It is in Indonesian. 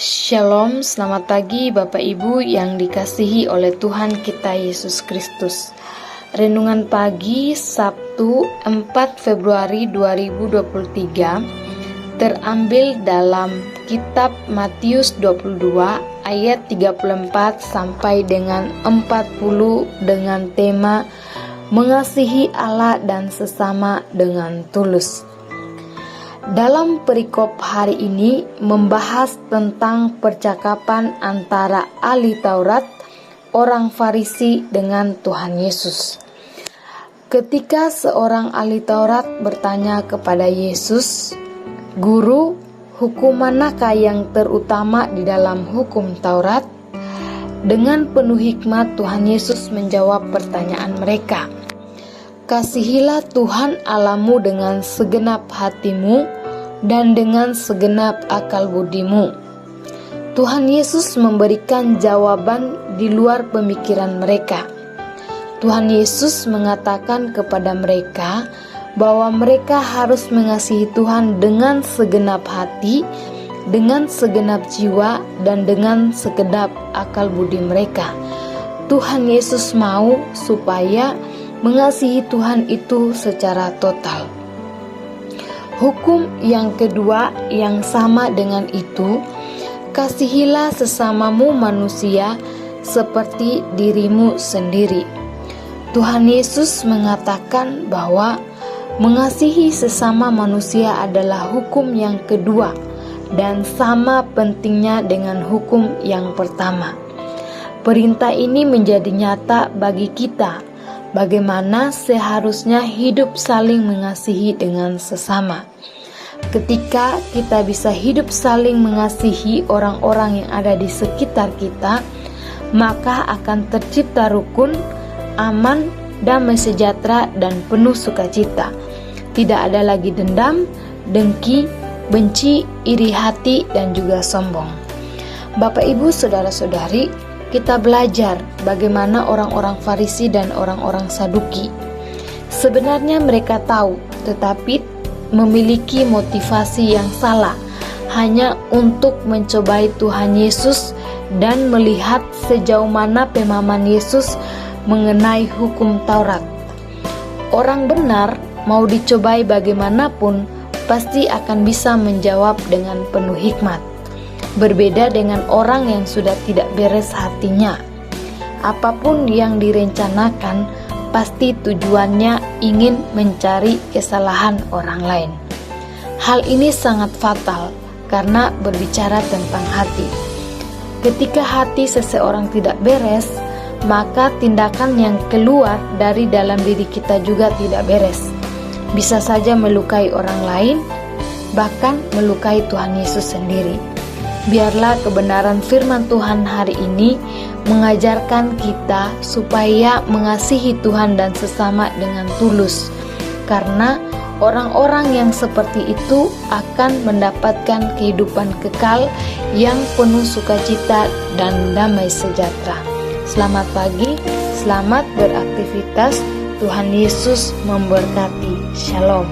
Shalom, selamat pagi Bapak Ibu yang dikasihi oleh Tuhan kita Yesus Kristus. Renungan pagi Sabtu 4 Februari 2023 terambil dalam kitab Matius 22 ayat 34 sampai dengan 40 dengan tema mengasihi Allah dan sesama dengan tulus. Dalam perikop hari ini membahas tentang percakapan antara ahli Taurat, orang Farisi dengan Tuhan Yesus. Ketika seorang ahli Taurat bertanya kepada Yesus, "Guru, hukum manakah yang terutama di dalam hukum Taurat?" Dengan penuh hikmat Tuhan Yesus menjawab pertanyaan mereka. "Kasihilah Tuhan Allahmu dengan segenap hatimu dan dengan segenap akal budimu." Tuhan Yesus memberikan jawaban di luar pemikiran mereka. Tuhan Yesus mengatakan kepada mereka bahwa mereka harus mengasihi Tuhan dengan segenap hati, dengan segenap jiwa, dan dengan segenap akal budi mereka. Tuhan Yesus mau supaya mengasihi Tuhan itu secara total. Hukum yang kedua yang sama dengan itu, kasihilah sesamamu manusia seperti dirimu sendiri. Tuhan Yesus mengatakan bahwa mengasihi sesama manusia adalah hukum yang kedua dan sama pentingnya dengan hukum yang pertama. Perintah ini menjadi nyata bagi kita bagaimana seharusnya hidup saling mengasihi dengan sesama. Ketika kita bisa hidup saling mengasihi orang-orang yang ada di sekitar kita, maka akan tercipta rukun, aman, damai sejahtera, dan penuh sukacita. Tidak ada lagi dendam, dengki, benci, iri hati, dan juga sombong. Bapak, Ibu, saudara-saudari, kita belajar bagaimana orang-orang Farisi dan orang-orang Saduki. Sebenarnya mereka tahu, tetapi memiliki motivasi yang salah, hanya untuk mencobai Tuhan Yesus dan melihat sejauh mana pemahaman Yesus mengenai hukum Taurat. Orang benar mau dicobai bagaimanapun pasti akan bisa menjawab dengan penuh hikmat. Berbeda dengan orang yang sudah tidak beres hatinya. Apapun yang direncanakan, pasti tujuannya ingin mencari kesalahan orang lain. Hal ini sangat fatal karena berbicara tentang hati. Ketika hati seseorang tidak beres, maka tindakan yang keluar dari dalam diri kita juga tidak beres. Bisa saja melukai orang lain, bahkan melukai Tuhan Yesus sendiri. Biarlah kebenaran firman Tuhan hari ini mengajarkan kita supaya mengasihi Tuhan dan sesama dengan tulus, karena orang-orang yang seperti itu akan mendapatkan kehidupan kekal yang penuh sukacita dan damai sejahtera. Selamat pagi, selamat beraktivitas. Tuhan Yesus memberkati. Shalom.